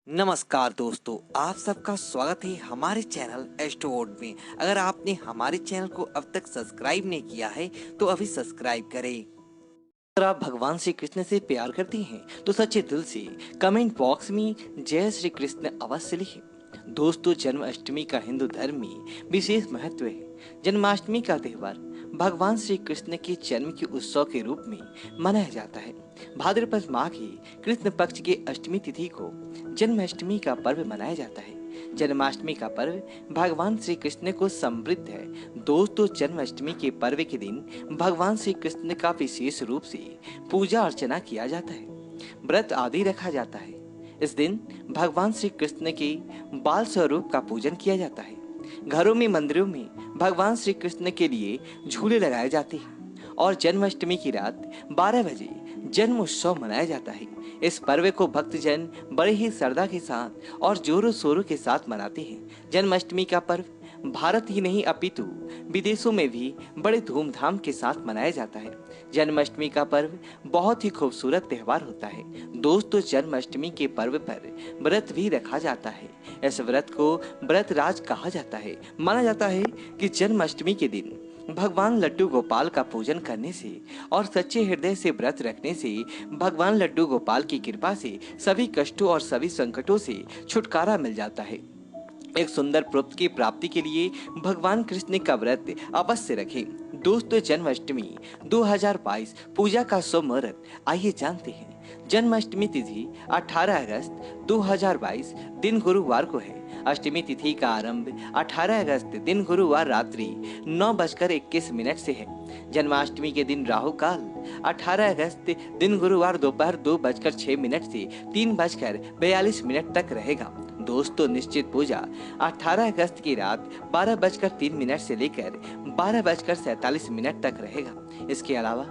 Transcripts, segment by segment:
नमस्कार दोस्तों, आप सबका स्वागत है हमारे चैनल एस्ट्रोवर्ड में। अगर आपने हमारे चैनल को अब तक सब्सक्राइब नहीं किया है तो अभी सब्सक्राइब करें। अगर आप भगवान श्री कृष्ण से प्यार करते हैं तो सच्चे दिल से कमेंट बॉक्स में जय श्री कृष्ण अवश्य लिखें। दोस्तों, जन्माष्टमी का हिंदू धर्म में विशेष महत्व है। जन्माष्टमी का त्योहार भगवान श्री कृष्ण के जन्म के उत्सव के रूप में मनाया जाता है। भाद्रपद माह की कृष्ण पक्ष के अष्टमी तिथि को जन्माष्टमी का पर्व मनाया जाता है। जन्माष्टमी का पर्व भगवान श्री कृष्ण को समृद्ध है। दोस्तों, जन्माष्टमी के पर्व के दिन भगवान श्री कृष्ण का विशेष रूप से पूजा अर्चना किया जाता है, व्रत आदि रखा जाता है। इस दिन भगवान श्री कृष्ण के बाल स्वरूप का पूजन किया जाता है। घरों में, मंदिरों में भगवान श्री कृष्ण के लिए झूले लगाए जाते हैं और जन्माष्टमी की रात 12 बजे जन्म उत्सव मनाया जाता है। इस पर्व को भक्तजन बड़े ही श्रद्धा के साथ और जोरों शोरों के साथ मनाते हैं। जन्माष्टमी का पर्व भारत ही नहीं अपितु विदेशों में भी बड़े धूमधाम के साथ मनाया जाता है। जन्माष्टमी का पर्व बहुत ही खूबसूरत त्योहार होता है। दोस्तों, जन्माष्टमी के पर्व पर व्रत भी रखा जाता है। इस व्रत को व्रत राज कहा जाता है। माना जाता है कि जन्माष्टमी के दिन भगवान लड्डू गोपाल का पूजन करने से और सच्चे हृदय से व्रत रखने से भगवान लड्डू गोपाल की कृपा से सभी कष्टों और सभी संकटों से छुटकारा मिल जाता है। एक सुंदर पुत्र की प्राप्ति के लिए भगवान कृष्ण का व्रत अवश्य रखें। दोस्तों, जन्माष्टमी 2022 पूजा का शुभ मुहूर्त आइए जानते हैं। जन्माष्टमी तिथि 18 अगस्त 2022 दिन गुरुवार को है। अष्टमी तिथि का आरंभ 18 अगस्त दिन गुरुवार रात्रि 9:21 से है। जन्माष्टमी के दिन राहु काल 18 अगस्त दिन गुरुवार दोपहर 2:06 से 3:42 तक रहेगा। दोस्तों, निश्चित पूजा 18 अगस्त की रात 12:03 से लेकर 12:47 तक रहेगा। इसके अलावा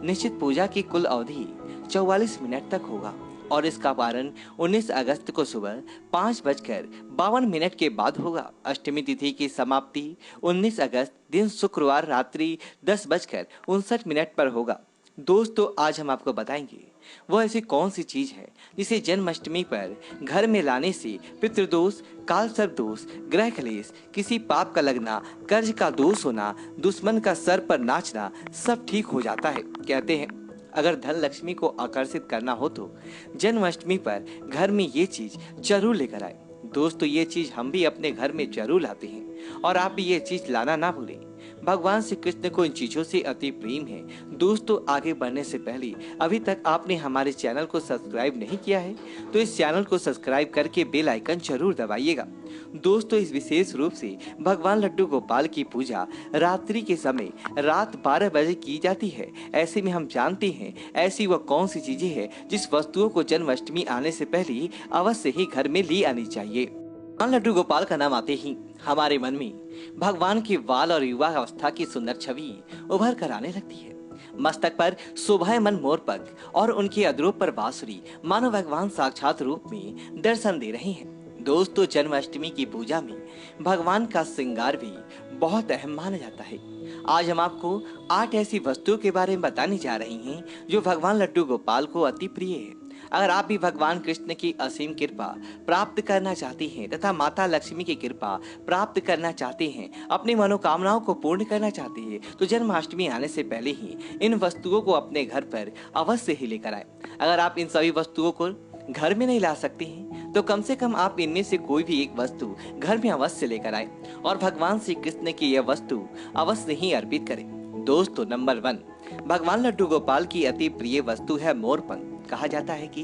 निश्चित पूजा की कुल अवधि 44 मिनट तक होगा और इसका पारण 19 अगस्त को सुबह 5:52 के बाद होगा। अष्टमी तिथि की समाप्ति 19 अगस्त दिन शुक्रवार रात्रि 10:59 पर होगा। दोस्तों, आज हम आपको बताएंगे वह ऐसी कौन सी चीज है जिसे जन्माष्टमी पर घर में लाने से पितृदोष, काल सर्प दोष, ग्रह क्लेश, किसी पाप का लगना, कर्ज का दोष होना, दुश्मन का सर पर नाचना सब ठीक हो जाता है। कहते हैं अगर धन लक्ष्मी को आकर्षित करना हो तो जन्माष्टमी पर घर में ये चीज जरूर लेकर आए। दोस्तों, ये चीज हम भी अपने घर में जरूर लाते हैं और आप भी ये चीज लाना ना भूलें। भगवान श्री कृष्ण को इन चीजों से अति प्रेम है। दोस्तों, आगे बढ़ने से पहले अभी तक आपने हमारे चैनल को सब्सक्राइब नहीं किया है तो इस चैनल को सब्सक्राइब करके बेल आइकन जरूर दबाइएगा। दोस्तों, इस विशेष रूप से भगवान लड्डू गोपाल की पूजा रात्रि के समय रात 12 बजे की जाती है। ऐसे में हम जानते हैं ऐसी वह कौन सी चीजें हैं जिस वस्तुओं को जन्माष्टमी आने से पहले अवश्य ही घर में ले आनी चाहिए। भगवान लड्डू गोपाल का नाम आते ही हमारे मन में भगवान के बाल और युवा अवस्था की सुंदर छवि उभर कर आने लगती है। मस्तक पर शोभायमान मोरपंख और उनके अधरों पर बांसुरी मानो भगवान साक्षात रूप में दर्शन दे रहे हैं। दोस्तों, जन्माष्टमी की पूजा में भगवान का श्रृंगार भी बहुत अहम माना जाता है। आज हम आपको 8 ऐसी वस्तुओं के बारे में बताने जा रहे हैं जो भगवान लड्डू गोपाल को अति प्रिय है। अगर आप भी भगवान कृष्ण की असीम कृपा प्राप्त करना चाहते हैं तथा माता लक्ष्मी की कृपा प्राप्त करना चाहते हैं, अपनी मनोकामनाओं को पूर्ण करना चाहते हैं तो जन्माष्टमी आने से पहले ही इन वस्तुओं को अपने घर पर अवश्य ही लेकर आए। अगर आप इन सभी वस्तुओं को घर में नहीं ला सकते हैं तो कम से कम आप इनमें से कोई भी एक वस्तु घर में अवश्य लेकर आए और भगवान श्री कृष्ण की यह वस्तु अवश्य ही अर्पित करें। दोस्तों, नंबर 1 भगवान लड्डू गोपाल की अति प्रिय वस्तु है मोरपंख। कहा जाता है कि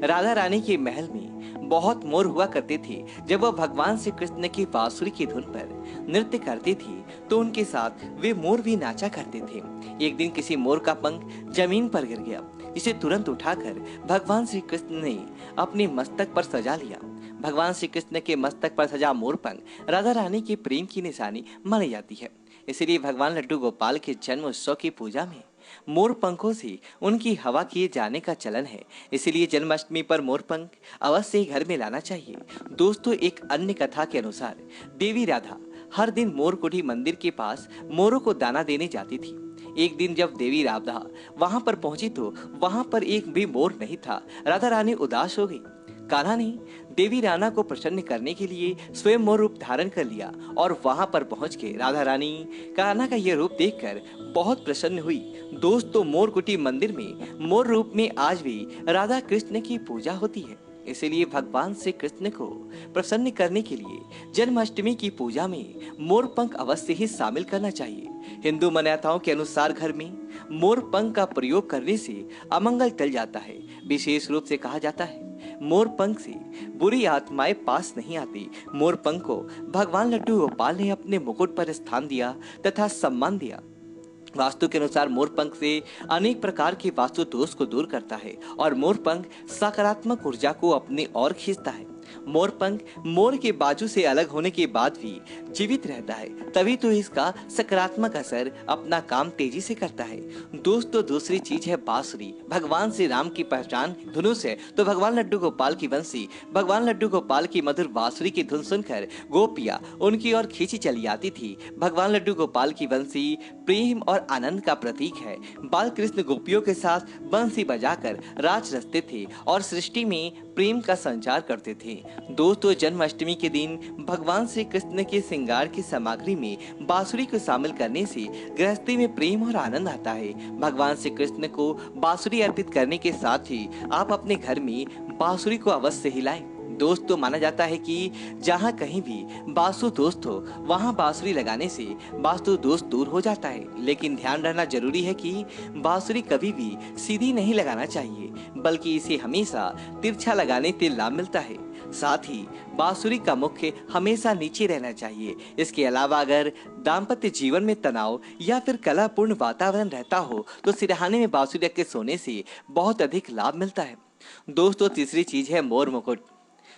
राधा रानी के महल में बहुत मोर हुआ करते थे। जब वह भगवान श्री कृष्ण की बांसुरी की धुन पर नृत्य करते थे तो उनके साथ वे मोर भी नाचा करते थे। एक दिन किसी मोर का पंख जमीन पर गिर गया, जिसे तुरंत उठाकर भगवान श्री कृष्ण ने अपने मस्तक पर सजा लिया। भगवान श्री कृष्ण के मस्तक पर सजा मोर पंख राधा रानी के प्रेम की निशानी मानी जाती है। इसलिए भगवान लड्डू गोपाल के जन्म उत्सव की पूजा में मोर पंखों से उनकी हवा किए जाने का चलन है। इसलिए जन्माष्टमी पर मोर पंख अवश्य ही घर में लाना चाहिए। दोस्तों, एक अन्य कथा के अनुसार देवी राधा हर दिन मोरकुटी मंदिर के पास मोरों को दाना देने जाती थी। एक दिन जब देवी राधा वहां पर पहुंची तो वहां पर एक भी मोर नहीं था। राधा रानी उदास हो गई। कान्हा ने देवी राना को प्रसन्न करने के लिए स्वयं मोर रूप धारण कर लिया और वहां पर पहुंच के राधा रानी कान्हा का यह रूप देखकर बहुत प्रसन्न हुई। दोस्तों, मोरकुटी मंदिर में मोर रूप में आज भी राधा कृष्ण की पूजा होती है। इसीलिए भगवान श्री कृष्ण को प्रसन्न करने के लिए जन्माष्टमी की पूजा में मोर पंख अवश्य ही शामिल करना चाहिए। हिंदू मान्यताओं के अनुसार घर में मोर पंख का प्रयोग करने से अमंगल टल जाता है। विशेष रूप से कहा जाता है मोर पंख से बुरी आत्माएं पास नहीं आती। मोर पंख को भगवान लड्डू गोपाल ने अपने मुकुट पर स्थान दिया तथा सम्मान दिया। वास्तु के अनुसार मोर पंख से अनेक प्रकार के वास्तु दोष को दूर करता है और मोर पंख सकारात्मक ऊर्जा को अपनी ओर खींचता है। मोर पंख मोर के बाजू से अलग होने के बाद भी जीवित रहता है, तभी तो इसका सकारात्मक असर अपना काम तेजी से करता है। दोस्तों, दूसरी चीज है बांसुरी। भगवान श्री राम की पहचान धनुष है, तो भगवान लड्डू गोपाल की बंसी, भगवान लड्डू गोपाल की मधुर बांसुरी की धुन सुनकर गोपियां उनकी ओर खींची चली आती थी। भगवान लड्डू गोपाल की बंसी प्रेम और आनंद का प्रतीक है। बाल कृष्ण गोपियों के साथ बंसी बजाकर राज रचते थे और सृष्टि में प्रेम का संचार करते थे। दोस्तों, जन्माष्टमी के दिन भगवान श्री कृष्ण के श्रृंगार की सामग्री में बांसुरी को शामिल करने से गृहस्थी में प्रेम और आनंद आता है। भगवान श्री कृष्ण को बांसुरी अर्पित करने के साथ ही आप अपने घर में बांसुरी को अवश्य हिलाएं। दोस्तों, माना जाता है कि जहाँ कहीं भी वास्तु दोस्त हो वहाँ बांसुरी लगाने से वास्तु दोष दूर हो जाता है। लेकिन ध्यान रखना जरूरी है कि बांसुरी कभी भी सीधी नहीं लगाना चाहिए, बल्कि इसे हमेशा तिरछा लगाने से लाभ मिलता है। साथ ही बांसुरी का मुख्य हमेशा नीचे रहना चाहिए। इसके अलावा अगर दाम्पत्य जीवन में तनाव या फिर कलापूर्ण वातावरण रहता हो तो सिरहाने में बांसुरी रख के सोने से बहुत अधिक लाभ मिलता है। दोस्तों, तीसरी चीज है मोर मुकुट।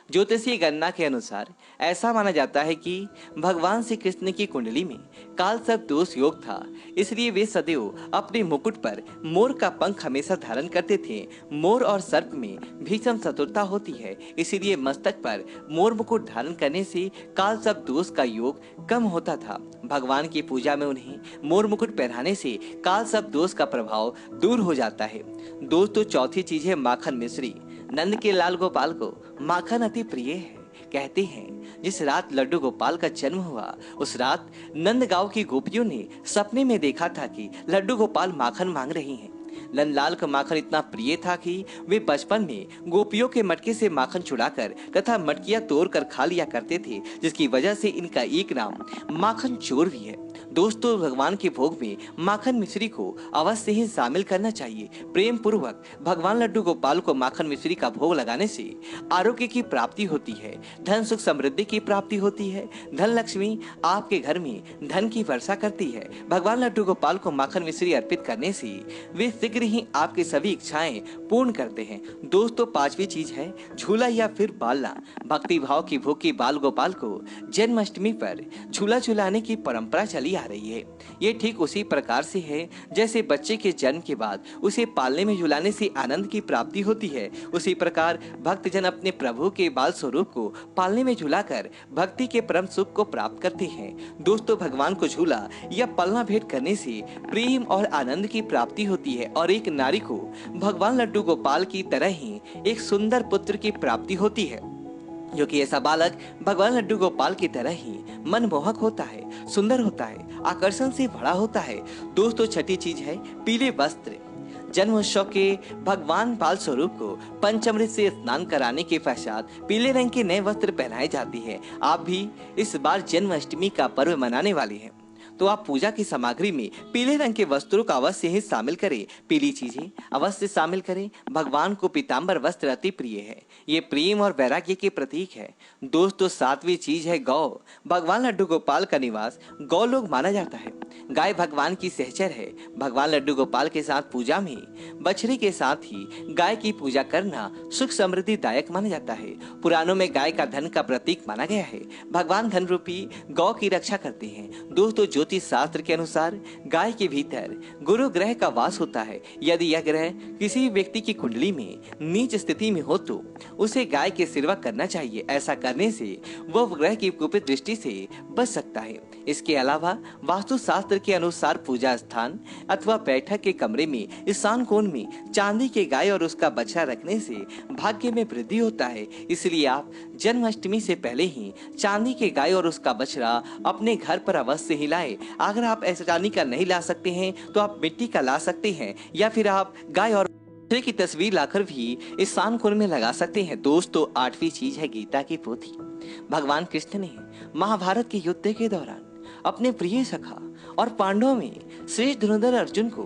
ज्योतिषीय गणना के अनुसार ऐसा माना जाता है कि भगवान श्री कृष्ण की कुंडली में काल सर्प दोष योग था, इसलिए वे सदैव अपने मुकुट पर मोर का पंख हमेशा धारण करते थे। मोर और सर्प में भीषण शत्रुता होती है, इसीलिए मस्तक पर मोर मुकुट धारण करने से काल सर्प दोष का योग कम होता था। भगवान की पूजा में उन्हें मोर मुकुट पहनाने से काल सर्प दोष का प्रभाव दूर हो जाता है। दोस्तों, चौथी चीज है माखन मिश्री। नंद के लाल गोपाल को माखन अति प्रिय है। कहते हैं जिस रात लड्डू गोपाल का जन्म हुआ उस रात नंदगांव की गोपियों ने सपने में देखा था कि लड्डू गोपाल माखन मांग रही हैं। नंदलाल का माखन इतना प्रिय था कि वे बचपन में गोपियों के मटके से माखन चुराकर तथा मटकियां तोड़कर खा लिया करते थे, जिसकी वजह से इनका एक नाम माखन चोर भी है। दोस्तों, भगवान के भोग में माखन मिश्री को अवश्य ही शामिल करना चाहिए। प्रेम पूर्वक भगवान लड्डू गोपाल को माखन मिश्री का भोग लगाने से आरोग्य की प्राप्ति होती है, धन सुख समृद्धि की प्राप्ति होती है, धन लक्ष्मी आपके घर में धन की वर्षा करती है। भगवान लड्डू गोपाल को माखन मिश्री अर्पित करने से वे शीघ्र ही आपकी सभी इच्छाएं पूर्ण करते हैं। दोस्तों, पांचवी चीज है झूला या फिर बालना। भक्ति भाव की भूखी बाल गोपाल को जन्माष्टमी पर झूला झुलाने की परंपरा चली आ रही है। ये ठीक उसी प्रकार से है जैसे बच्चे के जन्म के बाद उसे पालने में झुलाने से आनंद की प्राप्ति होती है, उसी प्रकार भक्तजन अपने प्रभु के बाल स्वरूप को पालने में झुलाकर भक्ति के परम सुख को प्राप्त करते हैं। दोस्तों, भगवान को झूला या पलना भेंट करने से प्रेम और आनंद की प्राप्ति होती है और एक नारी को भगवान लड्डू गोपाल की तरह ही एक सुंदर पुत्र की प्राप्ति होती है, जो कि ऐसा बालक भगवान लड्डू गोपाल की तरह ही मनमोहक होता है, सुंदर होता है, आकर्षण से भरा होता है। दोस्तों, छठी चीज है पीले वस्त्र। जन्मोत्सव के भगवान बाल स्वरूप को पंचामृत से स्नान कराने के पश्चात पीले रंग के नए वस्त्र पहनाए जाते हैं। आप भी इस बार जन्माष्टमी का पर्व मनाने वाले हैं तो आप पूजा की सामग्री में पीले रंग के वस्त्रों का अवश्य ही शामिल करें। पीली चीजें अवश्य शामिल करें। भगवान को पीताम्बर वस्त्र अति प्रिय है, ये प्रेम और वैराग्य के प्रतीक है। दोस्तों, सातवीं चीज है गौ। भगवान लड्डू गोपाल का निवास गौ लोग माना जाता है। गाय भगवान की सहचर है। भगवान लड्डू गोपाल के साथ पूजा में बछड़ी के साथ ही गाय की पूजा करना सुख समृद्धि दायक माना जाता है। पुराणों में गाय का धन का प्रतीक माना गया है। भगवान धन रूपी गौ की रक्षा करते हैं। दोस्तों, ज्योतिष शास्त्र के अनुसार गाय के भीतर गुरु ग्रह का वास होता है। यदि यह ग्रह किसी भी व्यक्ति की कुंडली में नीच स्थिति में हो तो उसे गाय की सेवा करना चाहिए। ऐसा करने से वह ग्रह की कुपित दृष्टि से बच सकता है। इसके अलावा वास्तु शास्त्र के अनुसार पूजा स्थान अथवा बैठक के कमरे में ईशान कोण में चांदी के गाय और उसका बछड़ा रखने से भाग्य में वृद्धि होता है। इसलिए आप जन्माष्टमी से पहले ही चांदी के गाय और उसका बछड़ा अपने घर पर अवश्य ही लाएं। अगर आप ऐसा चांदी का नहीं ला सकते हैं तो आप मिट्टी का ला सकते हैं, या फिर आप गाय और बछड़े की तस्वीर लाकर भी ईशान कोण में लगा सकते हैं। दोस्तों, 8वीं चीज है गीता की पोथी। भगवान कृष्ण ने महाभारत के युद्ध के दौरान अपने प्रिय सखा और पांडवों में श्रेष्ठ धनुर्धर अर्जुन को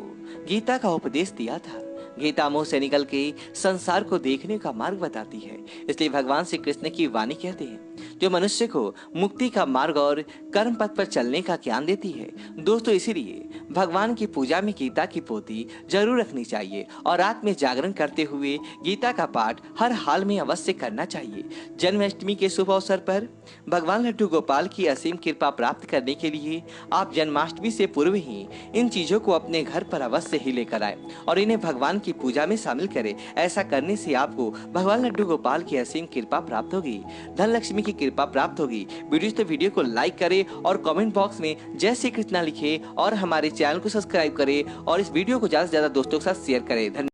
गीता का उपदेश दिया था। गीता मोह से निकल के संसार को देखने का मार्ग बताती है। इसलिए भगवान श्री कृष्ण की वाणी कहते हैं जो मनुष्य को मुक्ति का मार्ग और कर्म पथ पर चलने का ज्ञान देती है। दोस्तों, इसीलिए भगवान की पूजा में गीता की पोथी जरूर रखनी चाहिए और रात में जागरण करते हुए गीता का पाठ हर हाल में अवश्य करना चाहिए। जन्माष्टमी के शुभ अवसर पर भगवान लड्डू गोपाल की असीम कृपा प्राप्त करने के लिए आप जन्माष्टमी से पूर्व ही इन चीजों को अपने घर पर अवश्य ही लेकर आए और इन्हें भगवान की पूजा में शामिल करें। ऐसा करने से आपको भगवान लड्डू गोपाल की असीम कृपा प्राप्त होगी, धन लक्ष्मी की कृपा प्राप्त होगी। वीडियो को लाइक करें और कमेंट बॉक्स में जय श्री कृष्णा लिखें और हमारे चैनल को सब्सक्राइब करें और इस वीडियो को ज्यादा से ज्यादा दोस्तों के साथ शेयर करें। धन्यवाद।